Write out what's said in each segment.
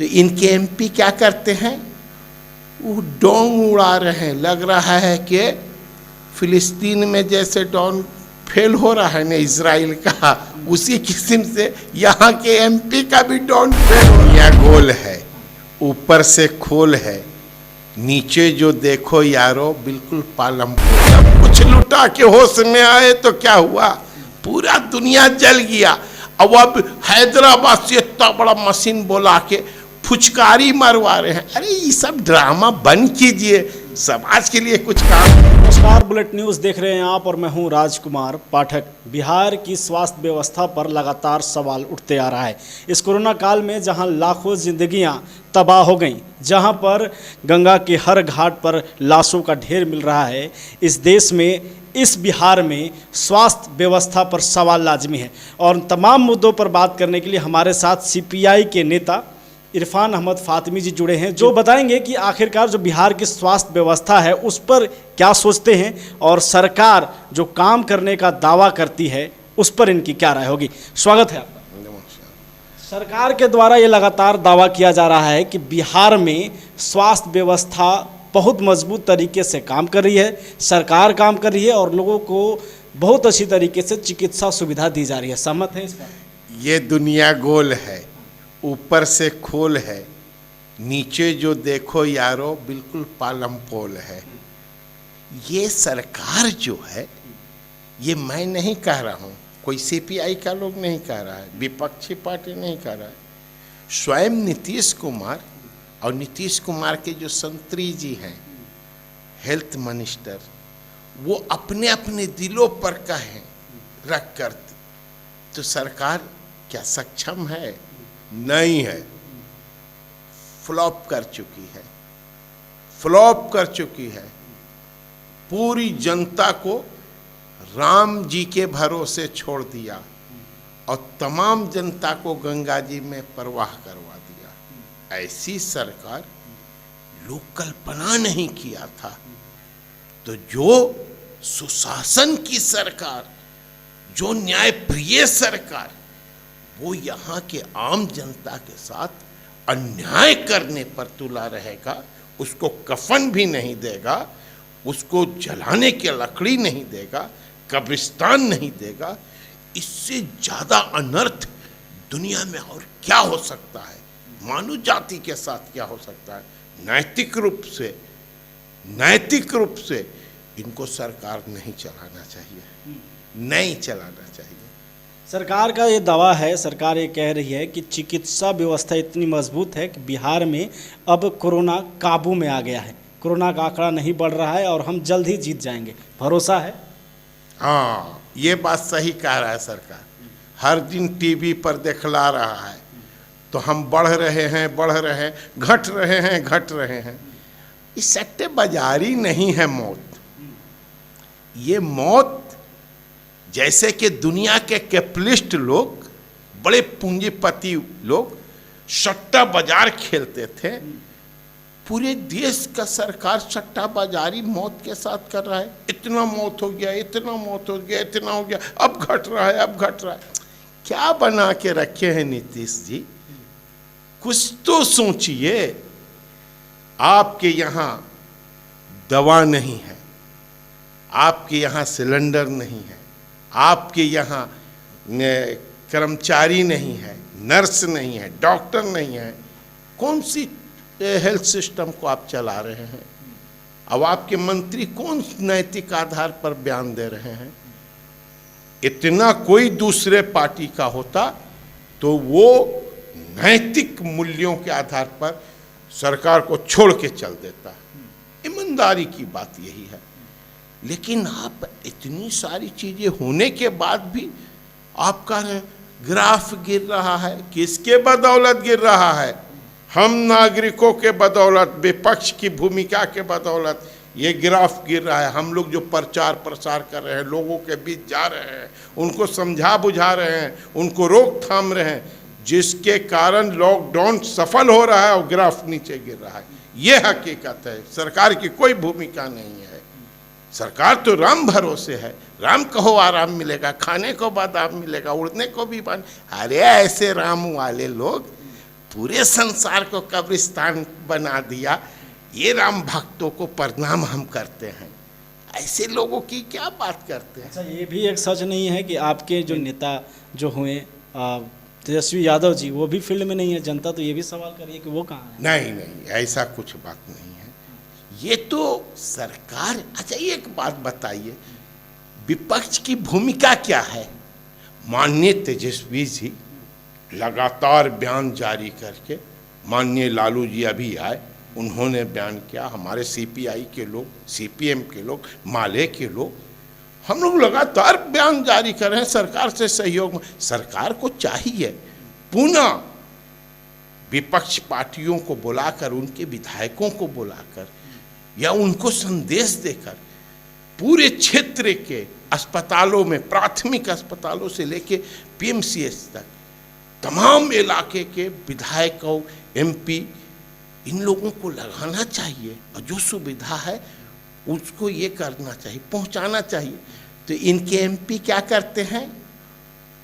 तो इनके एमपी क्या करते हैं? वो डोंग उड़ा रहे हैं। लग रहा है कि फिलिस्तीन में जैसे डोंग फेल हो रहा है ना इजराइल का, उसी किस्म से यहाँ के एमपी का भी डोंग फेल हो रहा है। गोल है, ऊपर से खोल है, नीचे जो देखो यारो बिल्कुल पालम। जब कुछ लुटा के होश में आए तो क्या हुआ? पूरा दुनिया जल गया। अब हैदराबाद से इतना बड़ा मशीन बोला के फुचकारी मरवा रहे हैं। अरे ये सब ड्रामा बंद कीजिए, समाज के लिए कुछ काम। नमस्कार, बुलेट न्यूज़ देख रहे हैं आप और मैं हूं राजकुमार पाठक। बिहार की स्वास्थ्य व्यवस्था पर लगातार सवाल उठते आ रहा है। इस कोरोना काल में जहां लाखों जिंदगियां तबाह हो गईं, जहां पर गंगा के हर घाट पर लाशों का ढेर मिल रहा है, इस देश में, इस बिहार में स्वास्थ्य व्यवस्था पर सवाल लाजमी है। और तमाम मुद्दों पर बात करने के लिए हमारे साथ सीपीआई के नेता इरफान अहमद फातिमी जी जुड़े हैं, जो बताएंगे कि आखिरकार जो बिहार की स्वास्थ्य व्यवस्था है उस पर क्या सोचते हैं और सरकार जो काम करने का दावा करती है उस पर इनकी क्या राय होगी। स्वागत है आपका। सरकार के द्वारा ये लगातार दावा किया जा रहा है कि बिहार में स्वास्थ्य व्यवस्था बहुत मजबूत तरीके से काम कर रही है, सरकार काम कर रही है और लोगों को बहुत अच्छी तरीके से चिकित्सा सुविधा दी जा रही है। सहमत है इस पर? ये दुनिया गोल है, ऊपर से खोल है, नीचे जो देखो यारो बिल्कुल पालम पोल है। ये सरकार जो है, ये मैं नहीं कह रहा हूँ, कोई सीपीआई का लोग नहीं कह रहा है, विपक्षी पार्टी नहीं कह रहा है, स्वयं नीतीश कुमार और नीतीश कुमार के जो संतरी जी हैं हेल्थ मिनिस्टर, वो अपने अपने दिलों पर कहें रख कर, तो सरकार क्या सक्षम है? नहीं है। फ्लॉप कर चुकी है, फ्लॉप कर चुकी है। पूरी जनता को राम जी के भरोसे छोड़ दिया और तमाम जनता को गंगा जी में प्रवाह करवा दिया। ऐसी सरकार लोग कल्पना नहीं किया था। तो जो सुशासन की सरकार, जो न्यायप्रिय सरकार, वो यहाँ के आम जनता के साथ अन्याय करने पर तुला रहेगा, उसको कफन भी नहीं देगा, उसको जलाने की लकड़ी नहीं देगा, कब्रिस्तान नहीं देगा। इससे ज़्यादा अनर्थ दुनिया में और क्या हो सकता है? मानव जाति के साथ क्या हो सकता है? नैतिक रूप से इनको सरकार नहीं चलाना चाहिए, नहीं चलाना चाहिए। सरकार का ये दावा है, सरकार ये कह रही है कि चिकित्सा व्यवस्था इतनी मजबूत है कि बिहार में अब कोरोना काबू में आ गया है, कोरोना का आंकड़ा नहीं बढ़ रहा है और हम जल्द ही जीत जाएंगे। भरोसा है? हाँ, ये बात सही कह रहा है सरकार। हर दिन टीवी पर दिखला रहा है तो हम बढ़ रहे हैं, घट रहे हैं। इस सट्टे बाजारी नहीं है मौत। ये मौत जैसे कि दुनिया के कैपिटलिस्ट लोग, बड़े पूंजीपति लोग सट्टा बाजार खेलते थे, पूरे देश का सरकार सट्टा बाजारी मौत के साथ कर रहा है। इतना मौत हो गया, इतना मौत हो गया, इतना हो गया, अब घट रहा है। क्या बना के रखे हैं नीतीश जी? कुछ तो सोचिए। आपके यहाँ दवा नहीं है, आपके यहाँ सिलेंडर नहीं है, आपके यहाँ कर्मचारी नहीं है, नर्स नहीं है, डॉक्टर नहीं है। कौन सी हेल्थ सिस्टम को आप चला रहे हैं? अब आपके मंत्री कौन नैतिक आधार पर बयान दे रहे हैं? इतना कोई दूसरे पार्टी का होता तो वो नैतिक मूल्यों के आधार पर सरकार को छोड़ के चल देता। ईमानदारी की बात यही है। लेकिन आप इतनी सारी चीजें होने के बाद भी आपका ग्राफ गिर रहा है। किसके बदौलत गिर रहा है? हम नागरिकों के बदौलत, विपक्ष की भूमिका के बदौलत ये ग्राफ गिर रहा है। हम लोग जो प्रचार प्रसार कर रहे हैं, लोगों के बीच जा रहे हैं, उनको समझा बुझा रहे हैं, उनको रोक थाम रहे हैं, जिसके कारण लॉकडाउन सफल हो रहा है और ग्राफ नीचे गिर रहा है। ये हकीकत है। सरकार की कोई भूमिका नहीं है। सरकार तो राम भरोसे है। राम कहो आराम मिलेगा, खाने को बादाम मिलेगा, उड़ने को भी बन। अरे ऐसे राम वाले लोग पूरे संसार को कब्रिस्तान बना दिया। ये राम भक्तों को प्रणाम हम करते हैं, ऐसे लोगों की क्या बात करते हैं। अच्छा, ये भी एक सच नहीं है कि आपके जो नेता जो हुए तेजस्वी यादव जी, वो भी फील्ड में नहीं है? जनता तो ये भी सवाल कर रही है कि वो कहाँ है। नहीं नहीं, ऐसा कुछ बात नहीं है। ये तो सरकार। अच्छा, एक बात बताइए, विपक्ष की भूमिका क्या है? माननीय तेजस्वी जी लगातार बयान जारी करके, माननीय लालू जी अभी आए, उन्होंने बयान किया, हमारे सीपीआई के लोग, सीपीएम के लोग, माले के लोग, हम लोग लगातार बयान जारी कर रहे हैं सरकार से सहयोग में। सरकार को चाहिए पुनः विपक्ष पार्टियों को बुलाकर, उनके विधायकों को बुलाकर या उनको संदेश देकर पूरे क्षेत्र के अस्पतालों में, प्राथमिक अस्पतालों से लेके पीएमसीएच तक तमाम इलाके के विधायकों, एमपी, इन लोगों को लगाना चाहिए और जो सुविधा है उसको ये करना चाहिए, पहुंचाना चाहिए। तो इनके एमपी क्या करते हैं?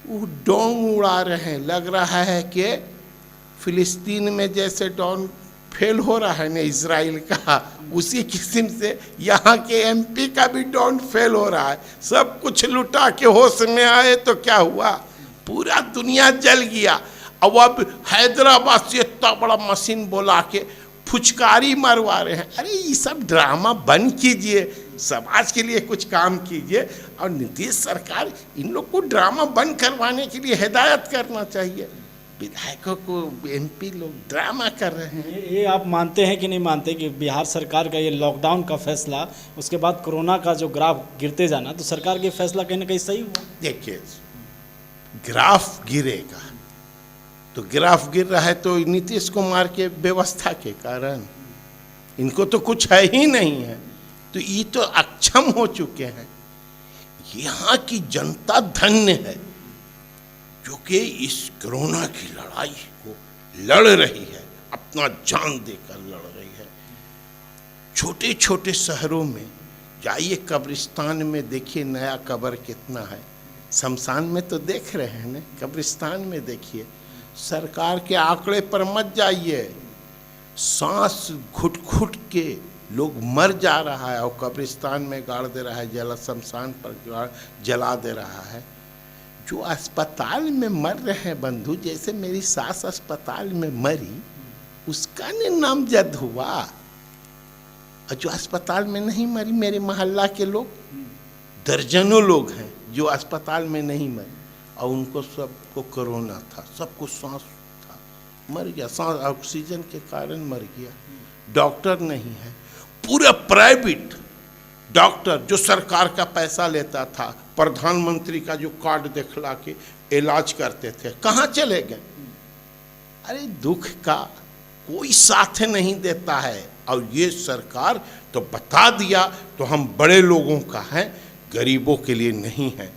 वो ड्रोन उड़ा रहे हैं। लग रहा है कि फिलिस्तीन में जैसे ड्रोन फेल हो रहा है ना इजराइल का, उसी किस्म से यहाँ के एमपी का भी ड्रोन फेल हो रहा है। सब कुछ लुटा के होश में आए तो क्या हुआ? पूरा दुनिया जल गया। अब हैदराबाद से इतना बड़ा मशीन बोला के फुचकारी मरवा रहे हैं। अरे ये सब ड्रामा बंद कीजिए, समाज के लिए कुछ काम कीजिए। और नीतीश सरकार इन लोग को ड्रामा बंद करवाने के लिए हिदायत करना चाहिए। विधायकों को एमपी लोग ड्रामा कर रहे हैं। ये आप मानते हैं कि नहीं मानते कि बिहार सरकार का ये लॉकडाउन का फैसला, उसके बाद कोरोना का जो ग्राफ गिरते जाना, तो सरकार के फैसला कहीं ना कहीं सही हुआ? देखिए, ग्राफ गिरेगा तो ग्राफ गिर रहा है तो नीतीश कुमार के व्यवस्था के कारण, इनको तो कुछ है ही नहीं है, तो ये तो अक्षम हो चुके हैं। यहाँ की जनता धन्य है जो कि इस कोरोना की लड़ाई को लड़ रही है, अपना जान देकर लड़ रही है। छोटे छोटे शहरों में जाइए, कब्रिस्तान में देखिए नया कब्र कितना है। शमशान में तो देख रहे हैं ना, कब्रिस्तान में देखिए। सरकार के आंकड़े पर मत जाइए, सांस घुट घुट के लोग मर जा रहा है और कब्रिस्तान में गाड़ दे रहा है, जला शमशान पर जला दे रहा है। जो अस्पताल में मर रहे हैं बंधु, जैसे मेरी सास अस्पताल में मरी, उसका ने नामजद हुआ। और जो अस्पताल में नहीं मरी, मेरे मोहल्ला के लोग, दर्जनों लोग हैं जो अस्पताल में नहीं मरे और उनको सबको कोरोना था, सबको सांस था, मर गया, सांस ऑक्सीजन के कारण मर गया। डॉक्टर नहीं है। पूरा प्राइवेट डॉक्टर जो सरकार का पैसा लेता था, प्रधानमंत्री का जो कार्ड दिखला के इलाज करते थे, कहाँ चले गए? अरे दुख का कोई साथ नहीं देता है। और ये सरकार तो बता दिया तो हम बड़े लोगों का है, गरीबों के लिए नहीं है।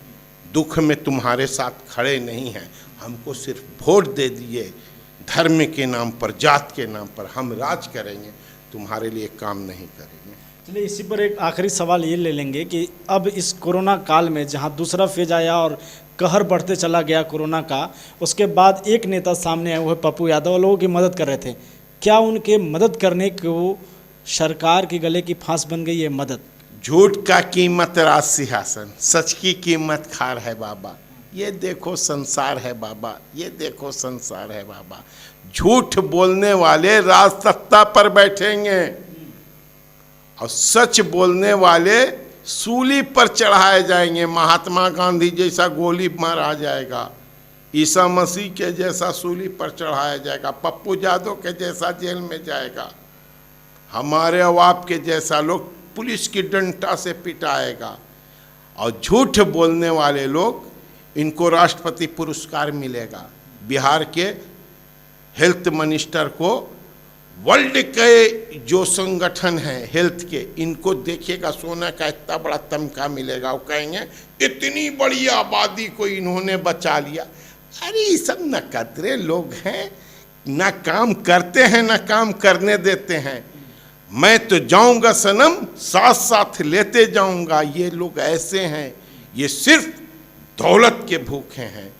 दुख में तुम्हारे साथ खड़े नहीं हैं, हमको सिर्फ वोट दे दिए, धर्म के नाम पर, जात के नाम पर हम राज करेंगे, तुम्हारे लिए काम नहीं करेंगे। चलिए, इसी पर एक आखिरी सवाल ये ले लेंगे कि अब इस कोरोना काल में जहां दूसरा फेज आया और कहर बढ़ते चला गया कोरोना का, उसके बाद एक नेता सामने आए, वो पप्पू यादव, लोगों की मदद कर रहे थे। क्या उनके मदद करने को सरकार के गले की फांस बन गई है मदद? झूठ का कीमत राज सिंहासन, सच की कीमत खार है बाबा। ये देखो संसार है बाबा, ये देखो संसार है बाबा। झूठ बोलने वाले राज सत्ता पर बैठेंगे और सच बोलने वाले सूली पर चढ़ाए जाएंगे। महात्मा गांधी जैसा गोली मारा जाएगा, ईसा मसीह के जैसा सूली पर चढ़ाया जाएगा, पप्पू यादव के जैसा जेल में जाएगा, हमारे और आपके जैसा लोग पुलिस की डंडा से पिटाएगा। और झूठ बोलने वाले लोग, इनको राष्ट्रपति पुरस्कार मिलेगा। बिहार के हेल्थ मिनिस्टर को वर्ल्ड के जो संगठन है हेल्थ के, इनको देखिएगा सोना का इतना बड़ा तमगा मिलेगा। वो कहेंगे इतनी बड़ी आबादी को इन्होंने बचा लिया। अरे ये सब नकदरे लोग हैं, ना काम करते हैं ना काम करने देते हैं। मैं तो जाऊंगा सनम, साथ साथ लेते जाऊंगा। ये लोग ऐसे हैं, ये सिर्फ दौलत के भूखे हैं।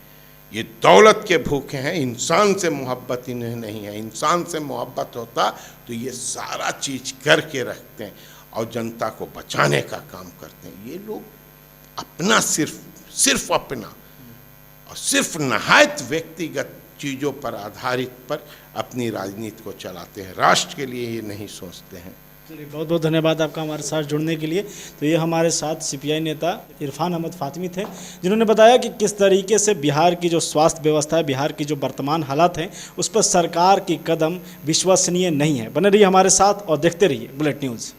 ये दौलत के भूखे हैं, इंसान से मोहब्बत इन्हें नहीं है। इंसान से मोहब्बत होता तो ये सारा चीज करके रखते हैं और जनता को बचाने का काम करते हैं। ये लोग अपना सिर्फ अपना और सिर्फ नहायत व्यक्तिगत चीज़ों पर आधारित पर अपनी राजनीति को चलाते हैं, राष्ट्र के लिए ये नहीं सोचते हैं। चलिए, बहुत बहुत धन्यवाद आपका हमारे साथ जुड़ने के लिए। तो ये हमारे साथ सीपीआई नेता इरफान अहमद फातिमी थे, जिन्होंने बताया कि किस तरीके से बिहार की जो स्वास्थ्य व्यवस्था है, बिहार की जो वर्तमान हालात हैं, उस पर सरकार की कदम विश्वसनीय नहीं है। बने रहिए हमारे साथ और देखते रहिए बुलेट न्यूज़।